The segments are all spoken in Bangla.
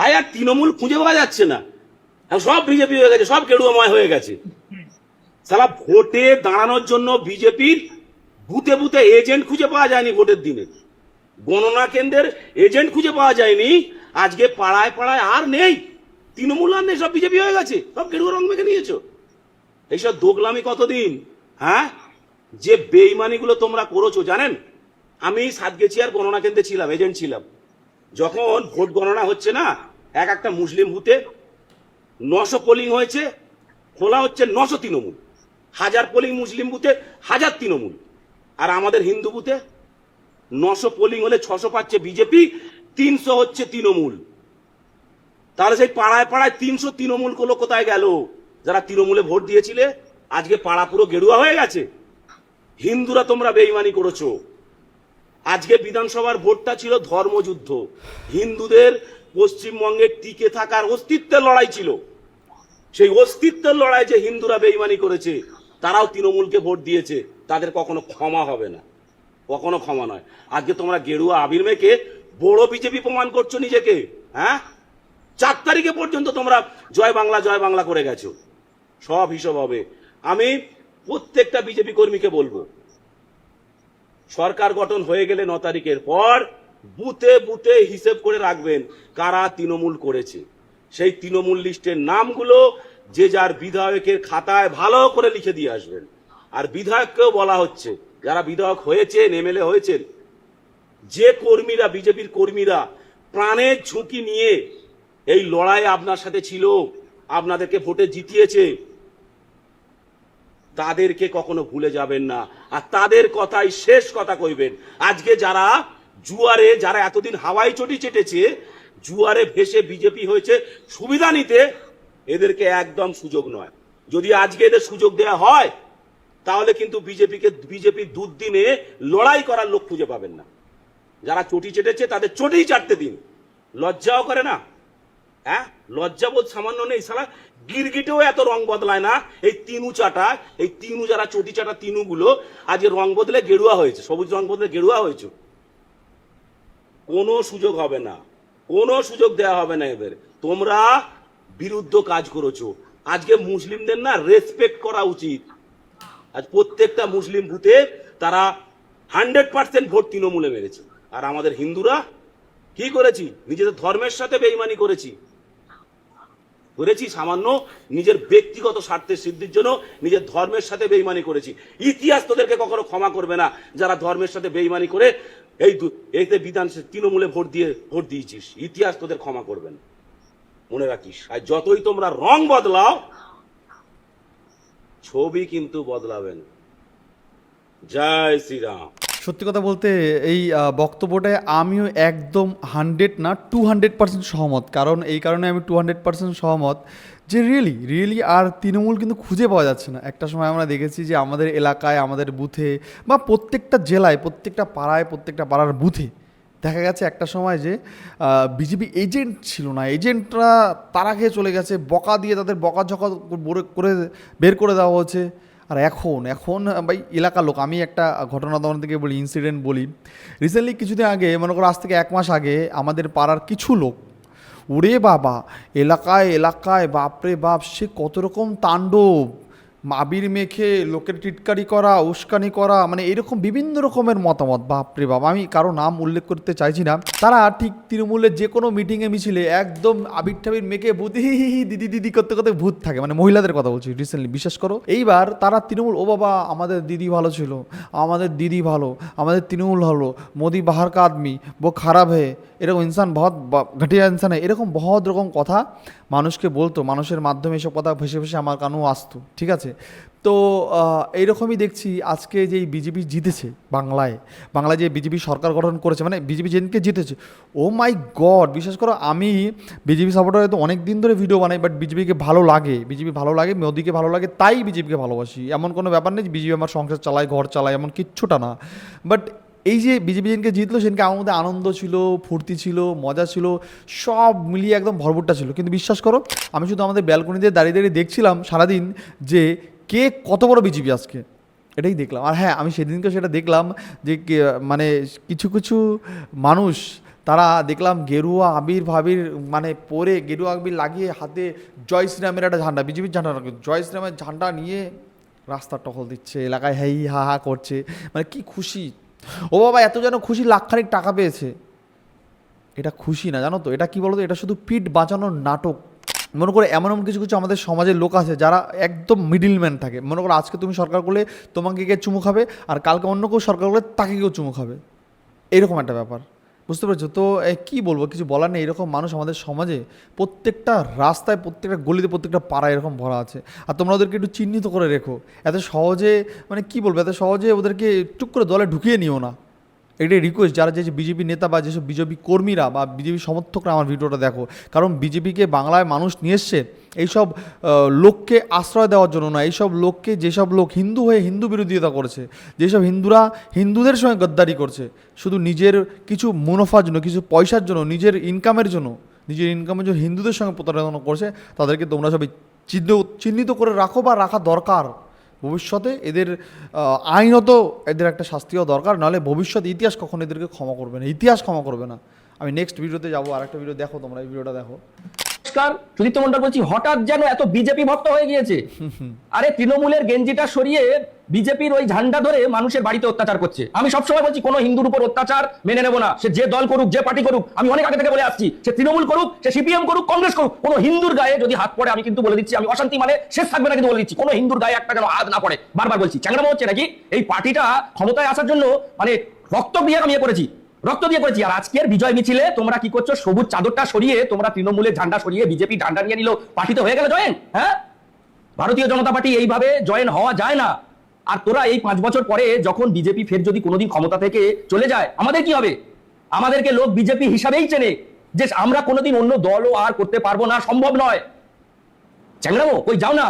ভাই আর তৃণমূল খুঁজে পাওয়া যাচ্ছে না, সব বিজেপি হয়ে গেছে, সব গেরুয়াময় হয়ে গেছে। সালা ভোটে দাঁড়ানোর জন্য বিজেপির বুথে বুথে এজেন্ট খুঁজে পাওয়া যায়নি, ভোটের দিনে গণনা কেন্দ্রের এজেন্ট খুঁজে পাওয়া যায়নি। আজকে পাড়ায় পাড়ায় আর নেই তৃণমূল, আর নেই, সব বিজেপি হয়ে গেছে, সব গেরুয়া রং মেখে নিয়েছো। এইসব দোগলামি কতদিন? হ্যাঁ, যে বেইমানিগুলো তোমরা করেছো জানেন। আমি সাতগেছিয়ার গণনা কেন্দ্রে ছিলাম, এজেন্ট ছিলাম। যখন ভোট গণনা হচ্ছে না, একটা মুসলিম বুথে 900 পোলিং হয়েছে, খোলা হচ্ছে 900 তৃণমূল। 1000 পোলিং মুসলিম বুথে 1000 তৃণমূল। আর আমাদের হিন্দু বুথে 900 পোলিং হলে 600 পাচ্ছে বিজেপি, 300 হচ্ছে তৃণমূল। তাহলে সেই পাড়ায় পাড়ায় 300 তৃণমূল গুলো কোথায় গেল? যারা তৃণমূলে ভোট দিয়েছিলে, আজকে পাড়া পুরো গেরুয়া হয়ে গেছে। হিন্দুরা তোমরা বেইমানি করেছো। আজকে বিধানসভার ভোটটা ছিল ধর্মযুদ্ধ। হিন্দুদের পশ্চিমবঙ্গে টিকে থাকার অস্তিত্বের লড়াই ছিল। সেই অস্তিত্বের লড়াই যে হিন্দুরা বেইমানি করেছে, তারাও তৃণমূলকে ভোট দিয়েছে, তাদের কখনো ক্ষমা হবে না, কখনো ক্ষমা নয়। আজকে তোমরা গেরুয়া আবির মেখে বড় বিজেপি প্রমাণ করছো নিজেকে। হ্যাঁ, 4 তারিখে পর্যন্ত তোমরা জয় বাংলা করে গেছো। সব হিসাব হবে। আমি প্রত্যেকটা বিজেপি কর্মীকে বলবো, সরকার গঠন হয়ে গেলে 9 তারিখের পর বুথে বুথে হিসেব করে রাখবেন কারা তৃণমূল করেছে। সেই তৃণমূল লিস্টের নামগুলো যে যার বিধায়কের খাতায় ভালো করে লিখে দিয়ে আসবেন। আর বিধায়ককেও বলা হচ্ছে, যারা বিধায়ক হয়েছেন, এমএলএ হয়েছেন, যে কর্মীরা, বিজেপির কর্মীরা প্রাণের ঝুঁকি নিয়ে এই লড়াইয়ে আপনার সাথে ছিল, আপনাদেরকে ভোটে জিতিয়েছে, তাদেরকে কখনো ভুলে যাবেন না। আর তাদের কথাই শেষ কথা কইবেন। আজকে যারা জুয়ারে, যারা এতদিন হাওয়াই চটি চেটেছে, জুয়ারে ভেসে বিজেপি হয়েছে সুবিধা নিতে, এদেরকে একদম সুযোগ নয়। যদি আজকে এদের সুযোগ দেওয়া হয়, তাহলে কিন্তু বিজেপি দুদিনে লড়াই করার লোক খুঁজে পাবেন না। যারা চটি চেটেছে তাদের চটিই চাটতে দিন। লজ্জাও করে না? হ্যাঁ, লজ্জাবোধ সামান্য নেই? সালা গিরগিটেও এত রং বদলায় না। এই তিনু চাটা, এই তিনু যারা চটি চাটা তিনুগুলো আজ রং বদলে গেরুয়া হয়েছে, সবুজ রং বদলে গেরুয়া হয়েছে। কোনো সুযোগ হবে না, কোনো সুযোগ দেওয়া হবে না এদের। তোমরা বিরুদ্ধ কাজ করেছো। আজকে মুসলিমদের না রেসপেক্ট করা উচিত। আজ প্রত্যেকটা মুসলিম বুথে তারা 100% ভোট তৃণমূলে মেরেছে। আর আমাদের হিন্দুরা কি করেছি? নিজেদের ধর্মের সাথে বেইমানি করেছি, সামান্য নিজের ব্যক্তিগত স্বার্থের সিদ্ধির জন্য নিজের ধর্মের সাথে বেইমানি করেছি। ইতিহাস তোদেরকে কখনো ক্ষমা করবে না, যারা ধর্মের সাথে বেইমানি করে এইতে বিধান তৃণমূলে ভোট দিয়েছিস। ইতিহাস তোদের ক্ষমা করবে না, মনে রাখিস। আর যতই তোমরা রং বদলাও, ছবি কিন্তু বদলাবেন। জয় শ্রীরাম। সত্যি কথা বলতে এই বক্তব্যটায় আমিও একদম 100 না 200% সহমত। কারণ এই কারণে আমি 200% সহমত যে রিয়েলি আর তৃণমূল কিন্তু খুঁজে পাওয়া যাচ্ছে না। একটা সময় আমরা দেখেছি যে আমাদের এলাকায়, আমাদের বুথে বা প্রত্যেকটা জেলায়, প্রত্যেকটা পাড়ায়, প্রত্যেকটা পাড়ার বুথে দেখা গেছে একটা সময় যে বিজেপি এজেন্ট ছিল না, এজেন্টরা তারা খেয়ে চলে গেছে, বকা দিয়ে তাদের বকাঝকা করে বের করে দেওয়া হচ্ছে। আর এখন ভাই এলাকার লোক, আমি একটা ঘটনা তোমার থেকে বলি, ইনসিডেন্ট বলি। রিসেন্টলি কিছুদিন আগে, মনে করো আজ থেকে 1 মাস আগে, আমাদের পাড়ার কিছু লোক, ওরে বাবা, এলাকায় বাপরে বাপ, সে কত রকম তাণ্ডব, আবির মেখে লোকের টিটকারি করা, উস্কানি করা, মানে এরকম বিভিন্ন রকমের মতামত। বাপরে বাবা, আমি কারো নাম উল্লেখ করতে চাইছি না। তারা ঠিক তৃণমূলের যে কোনো মিটিংয়ে মিছিলে একদম আবির টাবির মেখে ভূত দিদি করতে করতে ভূত থাকে, মানে মহিলাদের কথা বলছি রিসেন্টলি, বিশ্বাস করো। এইবার তারা তৃণমূল, ও বাবা আমাদের দিদি ভালো ছিল, আমাদের দিদি ভালো, আমাদের তৃণমূল ভালো, মোদি বাহার কা আদমি वो খারাপ है, এরকম ইনসান বহুত ঘটিয়া ইনসান, এরকম বহুত রকম কথা মানুষকে বলতো। মানুষের মাধ্যমে এসব কথা ভেসে ভেসে আমার কানেও আসতো, ঠিক আছে। তো এইরকমই দেখছি আজকে যেই বিজেপি জিতেছে বাংলায় যে বিজেপি সরকার গঠন করেছে, মানে বিজেপি যেদিনকে জিতেছে, ও মাই গড, বিশ্বাস করো আমি বিজেপি সাপোর্টার হয়তো অনেক দিন ধরে ভিডিও বানাই, বাট বিজেপি ভালো লাগে, মোদিকে ভালো লাগে, তাই বিজেপিকে ভালোবাসি। এমন কোনো ব্যাপার নেই যে বিজেপি আমার সংসার চালায়, ঘর চালায়, এমন কিচ্ছুটা না। বাট এই যে বিজেপি যেদিনকে জিতলো, সেদিনকে আমার মধ্যে আনন্দ ছিল, ফুর্তি ছিল, মজা ছিল, সব মিলিয়ে একদম ভরপুরটা ছিল। কিন্তু বিশ্বাস করো, আমি শুধু আমাদের ব্যালকনিতে দাঁড়িয়ে দেখছিলাম সারাদিন যে কে কত বড় বিজেপি আজকে, এটাই দেখলাম। আর হ্যাঁ, আমি সেদিনকে সেটা দেখলাম যে মানে কিছু মানুষ তারা দেখলাম গেরুয়া আবির ভাবির মানে পরে গেরুয়া আবির লাগিয়ে হাতে জয় শ্রীরামের একটা ঝান্ডা, বিজেপির ঝান্ডা রাখে, জয় শ্রীরামের ঝান্ডা নিয়ে রাস্তা টহল দিচ্ছে, এলাকায় হেই হা হা করছে, মানে কি খুশি, ও বাবা এত যেন খুশি, লাখখানিক টাকা পেয়েছে। এটা খুশি না, জানো তো, এটা কি বলতো, এটা শুধু পিঠ বাঁচানোর নাটক। মনে করে এমন এমন কিছু কিছু আমাদের সমাজের লোক আছে যারা একদম মিডিলম্যান থাকে। মনে করো আজকে তুমি সরকার করলে তোমাকে কে চুমু খাবে, আর কালকে অন্য কেউ সরকার করলে তাকে কেউ চুমু খাবে, এরকম একটা ব্যাপার, বুঝতে পেরেছো তো? কি বলবো, কিছু বলার নেই। এরকম মানুষ আমাদের সমাজে প্রত্যেকটা রাস্তায়, প্রত্যেকটা গলিতে, প্রত্যেকটা পাড়ায় এরকম ভরা আছে। আর তোমরা ওদেরকে একটু চিহ্নিত করে রেখো, এত সহজে মানে কি বলবো, এত সহজে ওদেরকে টুক করে দলে ঢুকিয়ে নিও না। এটাই রিকোয়েস্ট, যারা যে বিজেপি নেতা বা যেসব বিজেপি কর্মীরা বা বিজেপি সমর্থকরা আমার ভিডিওটা দেখো, কারণ বিজেপিকে বাংলায় মানুষ নিয়ে এসছে এইসব লোককে আশ্রয় দেওয়ার জন্য না, এইসব লোককে, যেসব লোক হিন্দু হয়ে হিন্দু বিরোধিতা করেছে, যেসব হিন্দুরা হিন্দুদের সঙ্গে গদ্দারি করছে শুধু নিজের কিছু মুনাফার জন্য, কিছু পয়সার জন্য, নিজের ইনকামের জন্য হিন্দুদের সঙ্গে প্রতারণা করছে, তাদেরকে তোমরা সবাই চিহ্নিত করে রাখো বা রাখা দরকার। ভবিষ্যতে এদের আইনত এদের একটা শাস্তিও দরকার, নাহলে ভবিষ্যৎ ইতিহাস কখনো এদেরকে ক্ষমা করবে না, ইতিহাস ক্ষমা করবে না। আমি নেক্সট ভিডিওতে যাবো, আর একটা ভিডিও দেখো তোমরা, এই ভিডিওটা দেখো। নমস্কার, সুদীপ্ত মন্ডল বলছি। হঠাৎ যেন এত বিজেপি ভক্ত হয়ে গিয়েছে। আরে তৃণমূলের গেঞ্জিটা সরিয়ে বিজেপির ওই ঝান্ডা ধরে মানুষের বাড়িতে অত্যাচার করছে। আমি সবসময় বলছি কোনো হিন্দুর উপর অত্যাচার মেনে নেব না, সে যে দল করুক, যে পার্টি করুক। আমি অনেক আগে থেকে বলে আসছি, সে তৃণমূল করুক, সে সিপিএম করুক, কংগ্রেস করুক, কোনো হিন্দুর গায়ে যদি হাত পড়ে, আমি কিন্তু বলে দিচ্ছি, আমি অশান্তি মানে শেষ থাকবে না, কিন্তু বলে দিচ্ছি কোনো হিন্দুর গায়ে একটা যেন হাত না পড়ে। বারবার বলছি, চ্যাংড়ামো হচ্ছে নাকি? এই পার্টিটা ক্ষমতায় আসার জন্য মানে রক্ত দিয়ে কামিয়ে করেছি, রক্ত দিয়ে করেছি। আর আজকের বিজয় মিছিলে তোমরা কি করছো? সবুজ চাদরটা সরিয়ে তোমরা তৃণমূলের ঝান্ডা সরিয়ে বিজেপি ঝান্ডা নিয়ে নিল, পার্টিতে হয়ে গেল জয়েন। হ্যাঁ, ভারতীয় জনতা পার্টি এইভাবে জয়েন হওয়া যায় না। আর তোরা এই 5 বছর পরে যখন বিজেপি ফের যদি কোনোদিন ক্ষমতা থেকে চলে যায়, আমাদের কি হবে? আমাদেরকে লোক বিজেপি হিসাবেই চেনে, যে আমরা কোনোদিন অন্য দলও আর করতে পারবো না, সম্ভব নয়। চ্যাংড়ামো কই যাও না,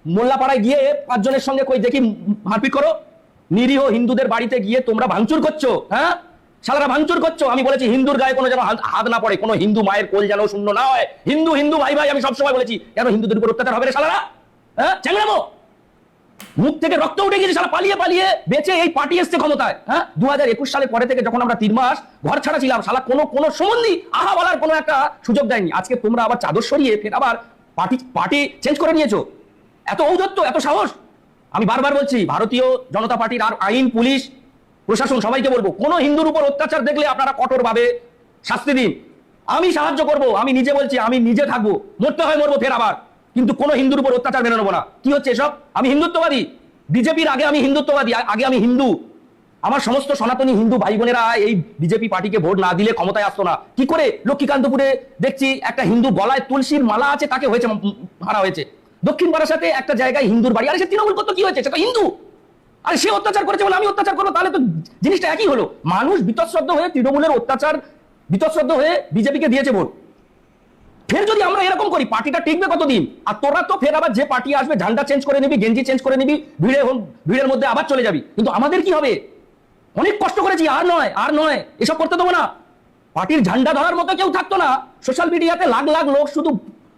মোল্লাপাড়ায় গিয়ে 5 জনের সঙ্গে কই দেখি মারপিট করো, নিরীহ হিন্দুদের বাড়িতে গিয়ে তোমরা ভাঙচুর করছো। হ্যাঁ, সালারা ভাঙচুর করছো। আমি বলেছি হিন্দুর গায়ে কোনো যেন হাত না পড়ে, কোনো হিন্দু মায়ের কোল যেন শূন্য না হয়। হিন্দু হিন্দু ভাই ভাই, আমি সবসময় বলেছি। কেন হিন্দুদের উপর অত্যাচার হবে রে সালারা? হ্যাঁ, চ্যাংড়ামো, মুখ থেকে রক্ত উঠে গিয়েছে, সারা পালিয়ে পালিয়ে বেঁচে এই পার্টি এসছে ক্ষমতায়। হ্যাঁ, 2021 সালের পরে থেকে যখন আমরা 3 মাস ঘর ছাড়া ছিলাম, সালা কোনো সম্বন্ধী আহা বলার কোনো একটা সুযোগ দেয়নি। আজকে তোমরা আবার চাদর সরিয়ে ফের আবার পার্টি চেঞ্জ করে নিয়েছো। এত ঔদ্ধত্য, এত সাহস! আমি বারবার বলছি, ভারতীয় জনতা পার্টির আর আইন, পুলিশ, প্রশাসন সবাইকে বলবো, কোনো হিন্দুর উপর অত্যাচার দেখলে আপনারা কঠোরভাবে শাস্তি দিন। আমি সাহায্য করব, আমি নিজে বলছি, আমি নিজে থাকবো, মরতে হয় মরবো ফের আবার, কিন্তু কোনো হিন্দুর উপর অত্যাচার মেনে নেবো না। কি হচ্ছে এসব? আমি হিন্দুত্ববাদী, বিজেপির আগে আমি হিন্দুত্ববাদী, আগে আমি হিন্দু। আমার সমস্ত সনাতনী হিন্দু ভাই বোনেরা এই বিজেপি পার্টিকে ভোট না দিলে ক্ষমতায় আসতো না। কি করে? লক্ষ্মীকান্তপুরে দেখছি একটা হিন্দু গলায় তুলসীর মালা আছে, তাকে হয়েছে মারা হয়েছে। দক্ষিণ বারাসাতে একটা জায়গায় হিন্দুর বাড়ি, আরে সে তৃণমূল করতো, কি হয়েছে? সে তো হিন্দু। আরে সে অত্যাচার করেছে বলে আমি অত্যাচার করবো, তাহলে তো জিনিসটা একই হলো। মানুষ বীতশ্রদ্ধ হয়ে তৃণমূলের অত্যাচার, বীতশ্রদ্ধ হয়ে বিজেপিকে দিয়েছে ভোট। ফের যদি আমরা এরকম করি, পার্টিটা টিকবে কতদিন? আর তোরা তো ফের আবার যে পার্টি আসবে ঝান্ডা চেঞ্জ করে নিবি, গেঞ্জি চেঞ্জ করে নিবি, ভিড়ের মধ্যে আবার চলে যাবি। কিন্তু আমাদের কি হবে? অনেক কষ্ট করেছি, আর নয়, এসব করতে দেবো না। পার্টির ঝান্ডা ধরার মতো কেউ থাকতো না। সোশ্যাল মিডিয়াতে লাখ লাখ লোক শুধু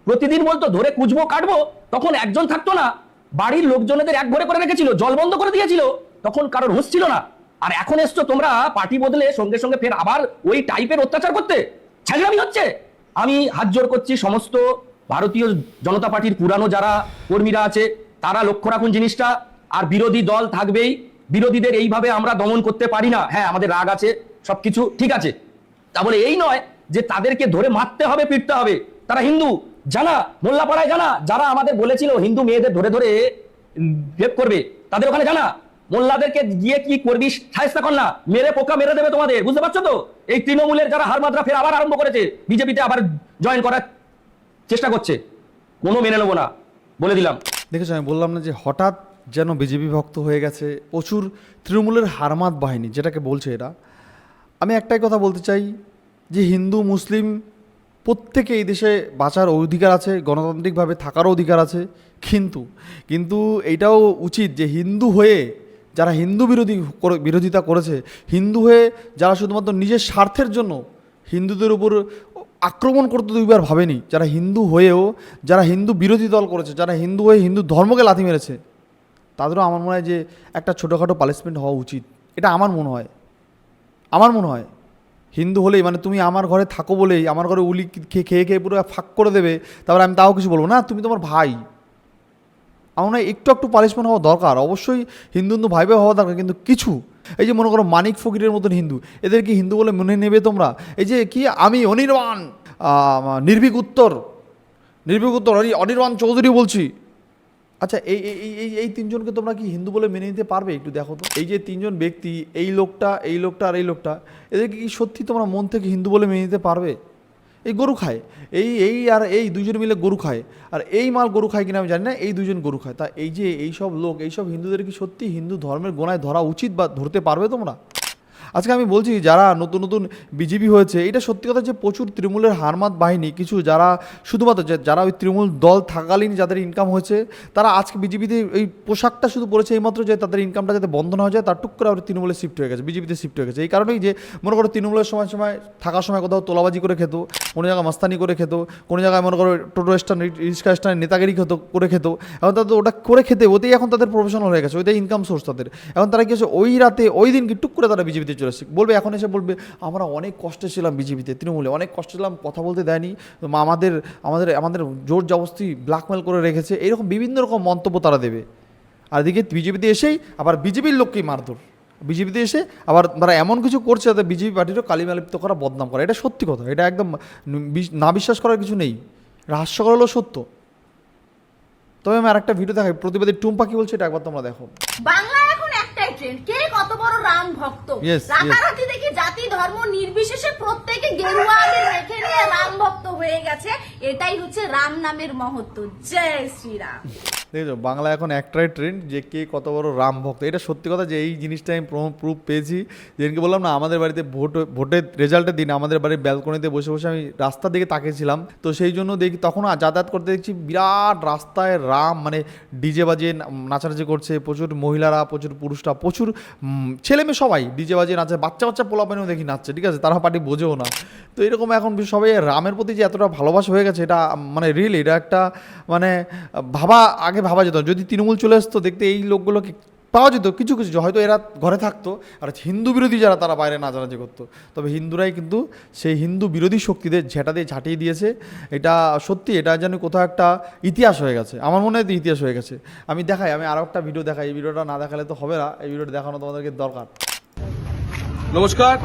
প্রতিদিন বলতো ধরে কুচবো কাটবো, তখন একজন থাকতো না। বাড়ির লোকজনেদের এক ঘরে করে রেখেছিল, জল বন্ধ করে দিয়েছিল, তখন কারোর হুঁশ ছিল না। আর এখন এসছো তোমরা পার্টি বদলে সঙ্গে সঙ্গে ফের আবার ওই টাইপের অত্যাচার করতে। ছাগলামি হচ্ছে। আমি হাত জোর করছি, সমস্ত ভারতীয় জনতা পার্টির পুরানো যারা কর্মীরা আছে তারা লক্ষ্য রাখুন জিনিসটা। আর বিরোধী দল থাকবেই, বিরোধীদের এইভাবে আমরা দমন করতে পারি না। হ্যাঁ, আমাদের রাগ আছে, সবকিছু ঠিক আছে, তা বলে এই নয় যে তাদেরকে ধরে মারতে হবে, পিটতে হবে। তারা হিন্দু জানা, মোল্লাপাড়ায় জানা, যারা আমাদের বলেছিল হিন্দু মেয়েদের ধরে ধরে রেপ করবে, তাদের ওখানে জানা। মোল্লাদেরকে গিয়ে কি করবি? শায়েস্তা কর না, মেরে পোকা মেরে দেবে তোমাদের, বুঝতে পারছো তো? এই তৃণমূলের যারা হারমাদ্রা ফের আবার আরম্ভ করেছে, বিজেপিতে আবার জয়েন করার চেষ্টা করছে, কোনো মেনে নেবো না, বলে দিলাম। দেখেছো, আমি বললাম না যে হঠাৎ যেন বিজেপি ভক্ত হয়ে গেছে প্রচুর তৃণমূলের হারমাত বাহিনী, যেটাকে বলছে এরা। আমি একটাই কথা বলতে চাই যে হিন্দু মুসলিম প্রত্যেকে এই দেশে বাঁচার অধিকার আছে, গণতান্ত্রিকভাবে থাকারও অধিকার আছে, কিন্তু এইটাও উচিত যে হিন্দু হয়ে যারা হিন্দু বিরোধিতা করেছে, হিন্দু হয়ে যারা শুধুমাত্র নিজের স্বার্থের জন্য হিন্দুদের উপর আক্রমণ করতে দুইবার ভাবেনি, যারা হিন্দু হয়েও যারা হিন্দু বিরোধী দল করেছে, যারা হিন্দু হয়ে হিন্দু ধর্মকে লাথি মেরেছে, তাদেরও আমার মনে হয় যে একটা ছোটোখাটো পানিশমেন্ট হওয়া উচিত। এটা আমার মনে হয়। হিন্দু হলেই মানে তুমি আমার ঘরে থাকো বলেই আমার ঘরে উলি খেয়ে খেয়ে পুরো ফাঁক করে দেবে, তারপরে আমি তাও কিছু বলবো না, তুমি তোমার ভাই। আমার না একটু একটু পানিশমেন্ট হওয়া দরকার, অবশ্যই হিন্দু হিন্দু ভাই ভাই হওয়া দরকার, কিন্তু কিছু এই যে মনে করো মানিক ফকিরের মতন হিন্দু, এদের কি হিন্দু বলে মনে নেবে তোমরা? এই যে কি আমি অনির্বাণ নির্ভীক উত্তর অনির্বাণ চৌধুরী বলছি, আচ্ছা এই এই এই এই তিনজনকে তোমরা কি হিন্দু বলে মেনে নিতে পারবে? একটু দেখো তো, এই যে তিনজন ব্যক্তি, এই লোকটা আর এই লোকটা, এদেরকে কি সত্যি তোমরা মন থেকে হিন্দু বলে মেনে নিতে পারবে? এই গরু খায়, এই দুজন মিলে গরু খায়, আর এই মাল গরু খায় কিনা আমি জানি না, এই দুজন গরু খায়। তা এই যে এইসব লোক, এইসব হিন্দুদের কি সত্যি হিন্দু ধর্মের গোনায় ধরা উচিত বা ধরতে পারবে তোমরা? আজকে আমি বলছি যারা নতুন নতুন বিজেপি হয়েছে, এটা সত্যি কথা যে প্রচুর তৃণমূলের হারমাত বাহিনী, কিছু যারা শুধুমাত্র যারা ওই তৃণমূল দল থাকালীন যাদের ইনকাম হয়েছে, তারা আজকে বিজেপিতে এই পোশাকটা শুধু পড়েছে এইমাত্র যে তাদের ইনকামটা যাতে বন্ধ না হয়ে যায়, তার টুক করে আবার তৃণমূলে শিফট হয়ে গেছে, বিজেপিতে শিফট হয়ে গেছে। এই কারণেই যে মনে করো তৃণমূলের সময় থাকার সময় কোথাও তোলাবাজি করে খেত, কোনো জায়গায় মাস্তানি করে খেত, কোনো জায়গায় মনে করো টোটো স্ট্যান্ড রিক্সা স্ট্যান্ড নেতাগিরি করে খেত, এখন তাদের ওটা করে খেতে ওতেই এখন তাদের প্রফেশনাল হয়ে গেছে, ওইটাই ইনকাম সোর্স তাদের। এখন তারা কি হচ্ছে ওই রাতে ওই দিন কি টুক করে তারা বিজেপিতে চলে আসছে, বলবে এখন এসে বলবে আমরা অনেক কষ্টে ছিলাম বিজেপিতে, তৃণমূলে অনেক কষ্টে ছিলাম, কথা বলতে দেয়নি, আমাদের আমাদের আমাদের জোর জবরদস্তি ব্ল্যাকমেল করে রেখেছে, এরকম বিভিন্ন রকম মন্তব্য তারা দেবে। আর এদিকে বিজেপিতে এসেই আবার বিজেপির লোককেই মারধর, বিজেপিতে এসে আবার তারা এমন কিছু করছে যাতে বিজেপি পার্টিরও কালিমালিপ্ত করা, বদনাম করা, এটা সত্যি কথা, এটা একদম না বিশ্বাস করার কিছু নেই, হাস্যকর হলো সত্য। তবে আমি আর একটা ভিডিও দেখাই, প্রতিবাদী টুম্পা কি বলছে, এটা একবার তোমরা দেখো। বাংলা এখন একটাই ট্রেন্ড, কে কত বড় রাম ভক্ত। Yes, রাতারাতি দেখি জাতি ধর্ম নির্বিশেষে প্রত্যেকে গেরুয়া আগে রেখে নিয়ে রাম ভক্ত হয়ে গেছে। এটাই হচ্ছে রাম নামের মহত্ব। জয় শ্রীরাম। দেখছো বাংলা এখন একটাই ট্রেন্ড যে কে কত বড় রাম ভক্ত, এটা সত্যি কথা যে এই জিনিসটা আমি প্রুফ পেয়েছি। যেদিনকে বললাম না আমাদের বাড়িতে ভোটের রেজাল্টের দিন আমাদের বাড়ির ব্যালকনিতে বসে বসে আমি রাস্তার দিকে তাকিয়েছিলাম, তো সেই জন্য দেখি তখন যাতায়াত করতে দেখছি বিরাট রাস্তায় রাম মানে ডিজে বাজিয়ে নাচানাচি করছে, প্রচুর মহিলারা, প্রচুর পুরুষরা, প্রচুর ছেলে মেয়ে সবাই ডিজে বাজিয়ে নাচে, বাচ্চা পোলাপানিও দেখি নাচছে, ঠিক আছে, তারা পার্টি বোঝেও না। তো এরকম এখন সবাই রামের প্রতি যে এতটা ভালোবাসা হয়ে গেছে, এটা মানে রিয়েলি এটা একটা মানে আগে ভাবা যেত, যদি তৃণমূল চলে আসতো দেখতে এই লোকগুলোকে পাওয়া যেত কিছু হয়তো এরা ঘরে থাকতো, আর হিন্দু বিরোধী যারা তারা বাইরে নাচানাচি করতো। তবে হিন্দুরাই কিন্তু সেই হিন্দু বিরোধী শক্তিদের ঝেঁটা দিয়ে ঝাঁটিয়ে দিয়েছে। এটা সত্যি, এটা যেন কোথাও একটা ইতিহাস হয়ে গেছে, আমার মনে হয় ইতিহাস হয়ে গেছে। আমি আরও একটা ভিডিও দেখাই, এই ভিডিওটা না দেখালে তো হবে না, এই ভিডিওটা দেখানো তোমাদেরকে দরকার। নমস্কার।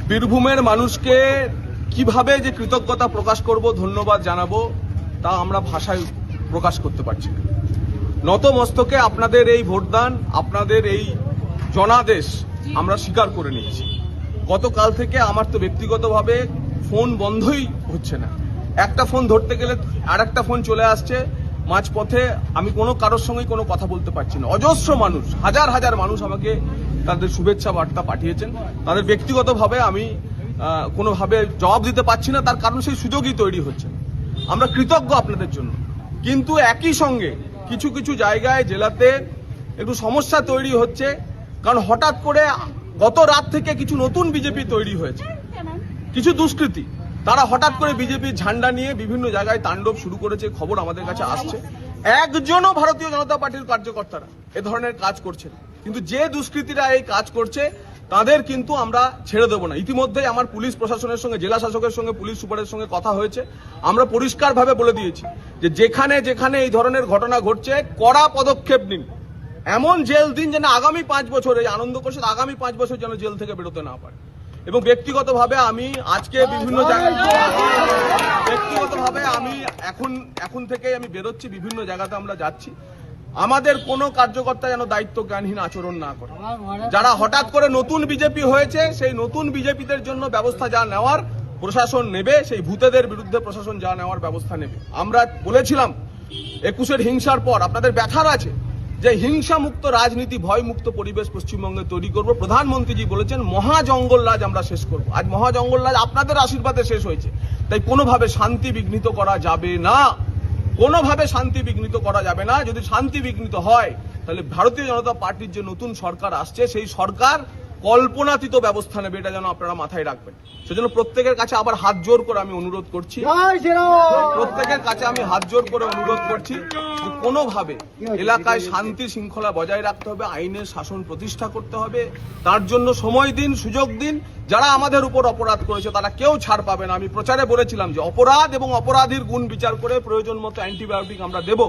বীরভূমের মানুষকে কিভাবে যে কৃতজ্ঞতা প্রকাশ করব, ধন্যবাদ জানাবো, তা আমরা ভাষায় প্রকাশ করতে পারছি না। নত মস্তকে আপনাদের এই ভোটদান, আপনাদের এই জনাদেশ আমরা স্বীকার করে নিচ্ছি। গতকাল থেকে আমার তো ব্যক্তিগতভাবে ফোন বন্ধই হচ্ছে না, একটা ফোন ধরতে গেলে আর একটা ফোন চলে আসছে মাঝপথে, আমি কোনো কারোর সঙ্গেই কোনো কথা বলতে পারছি না। অজস্র মানুষ, হাজার হাজার মানুষ আমাকে তাদের শুভেচ্ছা বার্তা পাঠিয়েছেন, তাদের ব্যক্তিগতভাবে আমি কোনোভাবে জবাব দিতে পারছি না, তার কারণ সেই সুযোগই তৈরি হচ্ছে। আমরা কৃতজ্ঞ আপনাদের জন্য, কিন্তু একই সঙ্গে কিছু কিছু জায়গায় জেলাতে একটু সমস্যা তৈরি হচ্ছে, কারণ হঠাৎ করে গত রাত থেকে কিছু নতুন বিজেপি তৈরি হয়েছে, কিছু দুষ্কৃতী, তারা হঠাৎ করে বিজেপির ঝান্ডা নিয়ে বিভিন্ন জায়গায় তাণ্ডব শুরু করেছে, খবর আমাদের কাছে আসছে। একজনও ভারতীয় জনতা পার্টির কার্যকর্তারা এ ধরনের কাজ করছে না, কিন্তু যে দুষ্কৃতীরা এই কাজ করছে তাদের কিন্তু আমরা ছেড়ে দেবো না। ইতিমধ্যেই আমার পুলিশ প্রশাসনের সঙ্গে, জেলা শাসকের সঙ্গে, পুলিশ সুপারের সঙ্গে কথা হয়েছে, আমরা পরিষ্কারভাবে বলে দিয়েছি যে যেখানে যেখানে এই ধরনের ঘটনা ঘটছে কড়া পদক্ষেপ নিন, এমন জেল দিন যেন আগামী 5 বছর, এই আনন্দ করছে আগামী 5 বছর যেন জেল থেকে বেরোতে না পারে। এবং ব্যক্তিগতভাবে আমি আজকে বিভিন্ন জায়গায়, ব্যক্তিগতভাবে আমি এখন থেকে আমি বেরোচ্ছি, বিভিন্ন জায়গাতে আমরা যাচ্ছি, আমাদের কোনো কার্যকর্তা যেন দায়িত্ব জ্ঞানহীন আচরণ না করে। যারা হঠাৎ করে নতুন বিজেপি হয়েছে, সেই নতুন বিজেপিদের জন্য ব্যবস্থা যা নেওয়ার প্রশাসন নেবে, সেই ভূতেদের বিরুদ্ধে প্রশাসন যা নেওয়ার ব্যবস্থা নেবে। আমরা বলেছিলাম 21-এর হিংসার পর আপনাদের ব্যথার আছে যে হিংসা মুক্ত রাজনীতি, ভয় মুক্ত পরিবেশ পশ্চিমবঙ্গে তৈরি করব। প্রধানমন্ত্রীজি বলেছেন মহা জঙ্গল রাজ আমরা শেষ করব। আজ মহা জঙ্গল রাজ আপনাদের আশীর্বাদে শেষ হয়েছে, তাই কোনোভাবে শান্তি বিঘ্নিত করা যাবে না, কোনোভাবে শান্তি বিঘ্নিত করা যাবে না। যদি শান্তি বিঘ্নিত হয় তাহলে ভারতীয় জনতা পার্টির যে নতুন সরকার আসছে, সেই সরকার কল্পনাতীত ব্যবস্থা নেবে, এটা যেন আপনারা মাথায় রাখবেন। সেজন্য প্রত্যেকের কাছে আবার হাত জোর করে আমি অনুরোধ করছি, প্রত্যেকের কাছে আমি হাত জোর করে অনুরোধ করছি যে কোনোভাবে এলাকায় শান্তি শৃঙ্খলা বজায় রাখতে হবে, আইনের শাসন প্রতিষ্ঠা করতে হবে। তার জন্য সময় দিন, সুযোগ দিন। যারা আমাদের উপর অপরাধ করেছে তারা কেউ ছাড় পাবে না। আমি প্রচারে বলেছিলাম যে অপরাধ এবং অপরাধীর গুণ বিচার করে প্রয়োজন মতো অ্যান্টিবায়োটিক আমরা দেব,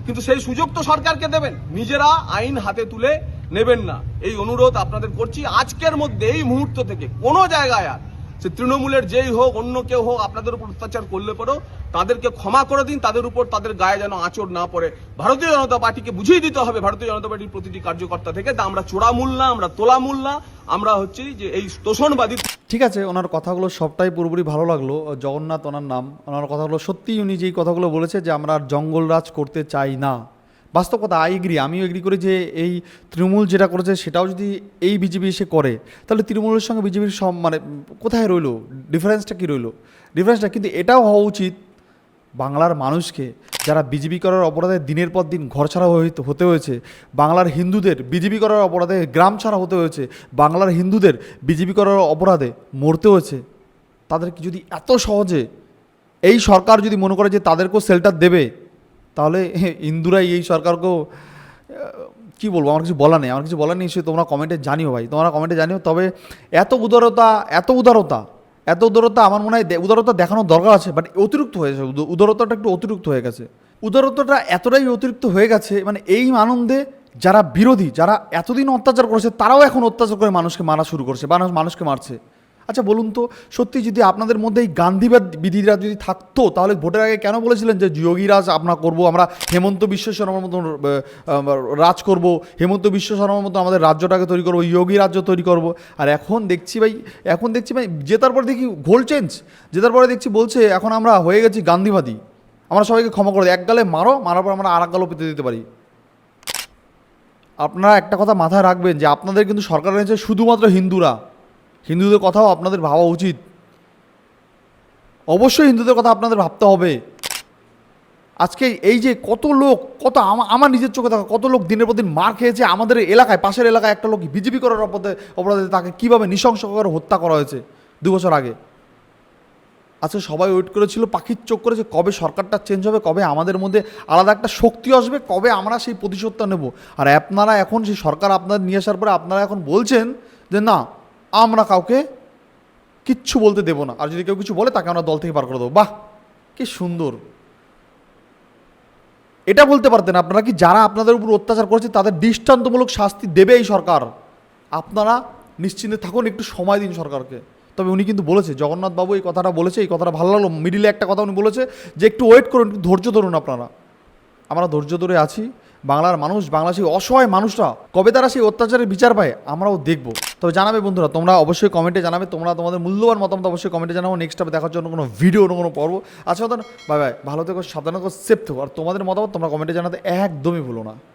কিন্তু সেই সুযোগ তো সরকারকে দেবেন, নিজেরা আইন হাতে তুলে নেবেন না। এই অনুরোধ আপনাদের করছি। আজকের মধ্যে এই মুহূর্ত থেকে কোনো জায়গায় আর সে তৃণমূলের যেই হোক অন্য কেউ হোক আপনাদের উপর অত্যাচার করলে পরেও তাদেরকে ক্ষমা করে দিন, তাদের উপর তাদের গায়ে যেন আঁচড় না পড়ে। ভারতীয় জনতা পার্টিকে বুঝিয়ে দিতে হবে, ভারতীয় জনতা পার্টির প্রতিটি কার্যকর্তা থেকে, আমরা চোরামূল না, আমরা তোলামূল না, আমরা হচ্ছি যে এই তোষণবাদী। ঠিক আছে, ওনার কথাগুলো সবটাই পুরোপুরি ভালো লাগলো। জগন্নাথ ওনার নাম, ওনার কথাগুলো সত্যিই উনি যেই কথাগুলো বলেছে যে আমরা আর জঙ্গলরাজ করতে চাই না, বাস্তব কথা। আমিও এগ্রি করি যে এই তৃণমূল যেটা করেছে সেটাও যদি এই বিজেপি এসে করে তাহলে তৃণমূলের সঙ্গে বিজেপির সব মানে কোথায় রইলো, ডিফারেন্সটা কী রইলো, ডিফারেন্সটা। কিন্তু এটাও হওয়া উচিত বাংলার মানুষকে, যারা বিজেপি করার অপরাধে দিনের পর দিন ঘর ছাড়া হতে হয়েছে, বাংলার হিন্দুদের বিজেপি করার অপরাধে গ্রাম ছাড়া হতে হয়েছে, বাংলার হিন্দুদের বিজেপি করার অপরাধে মরতে হয়েছে, তাদেরকে যদি এত সহজে এই সরকার যদি মনে করে যে তাদেরকেও শেল্টার দেবে, তাহলে হিন্দুরাই এই সরকারকেও কী বলবো, আমার কিছু বলার নেই। সে তোমরা কমেন্টে জানিও ভাই, তোমরা কমেন্টে জানিও। তবে এত উদারতা আমার মনে হয় উদারতা দেখানোর দরকার আছে, বাট অতিরিক্ত হয়েছে, উদারতাটা একটু অতিরিক্ত হয়ে গেছে। উদারতাটা এতটাই অতিরিক্ত হয়ে গেছে, মানে এই আনন্দে যারা বিরোধী, যারা এতদিন অত্যাচার করেছে তারাও এখন অত্যাচার করে মানুষকে মারা শুরু করছে, মানুষকে মারছে। আচ্ছা বলুন তো, সত্যি যদি আপনাদের মধ্যে এই গান্ধীবাদীরা যদি থাকতো তাহলে ভোটের আগে কেন বলেছিলেন যে যোগীরাজ আমরা করবো, আমরা হেমন্ত বিশ্ব শর্মার মতো রাজ করব, হেমন্ত বিশ্ব শর্মার মতো আমাদের রাজ্যটাকে তৈরি করবো, যোগী রাজ্য তৈরি করব। আর এখন দেখছি ভাই জেতার পরে দেখি ঘোল চেঞ্জ, জেতার পরে দেখছি বলছে এখন আমরা হয়ে গেছি গান্ধীবাদী, আমরা সবাইকে ক্ষমা করে দিই, এক গালে মারার পর আমরা আর এক গালও পেতে দিতে পারি। আপনারা একটা কথা মাথায় রাখবেন যে আপনাদের কিন্তু সরকার রয়েছে শুধুমাত্র হিন্দুদের কথাও আপনাদের ভাবা উচিত, অবশ্যই হিন্দুদের কথা আপনাদের ভাবতে হবে। আজকে এই যে কত লোক, আমার নিজের চোখে দেখা কত লোক দিনের পর দিন মার খেয়েছে আমাদের এলাকায়, পাশের এলাকায় একটা লোক বিজেপি করার অপরাধে তাকে কীভাবে নৃশংসভাবে হত্যা করা হয়েছে 2 বছর আগে। আচ্ছা সবাই ওয়েট করেছিল, পাখির চোখ করেছে কবে সরকারটা চেঞ্জ হবে, কবে আমাদের মধ্যে আলাদা একটা শক্তি আসবে, কবে আমরা সেই প্রতিশোধটা নেব। আর আপনারা এখন সেই সরকার আপনাদের নিয়ে আসার পরে আপনারা এখন বলছেন যে না আমরা কাউকে কিচ্ছু বলতে দেবো না, আর যদি কেউ কিছু বলে তাকে আমরা দল থেকে বার করে দেবো। বাহ কি সুন্দর, এটা বলতে পারতেন আপনারা কি যারা আপনাদের উপর অত্যাচার করেছে তাদের দৃষ্টান্তমূলক শাস্তি দেবে এই সরকার, আপনারা নিশ্চিন্তে থাকুন, একটু সময় দিন সরকারকে। তবে উনি কিন্তু বলেছে, জগন্নাথ বাবু এই কথাটা বলেছে, এই কথাটা ভালো লাগলো। মিডিলে একটা কথা উনি বলেছে যে একটু ওয়েট করুন, একটু ধৈর্য ধরুন আপনারা। আমরা ধৈর্য ধরে আছি, বাংলার মানুষ, বাংলা সেই অসহায় মানুষরা কবে তারা সেই অত্যাচারের বিচার পায় আমরাও দেখব। তবে জানাবে বন্ধুরা, তোমরা অবশ্যই কমেন্টে জানাবে, তোমরা তোমাদের মূল্যবান মতামত অবশ্যই কমেন্টে জানাবো। নেক্সট টাইমে দেখার জন্য কোনো ভিডিও, কোনো পর্ব। আচ্ছা বাই, ভালো থেকো, সাবধানে থেকো, সেফ থেকো। আর তোমাদের মতামত তোমরা কমেন্টে জানাতে একদমই ভুলো না।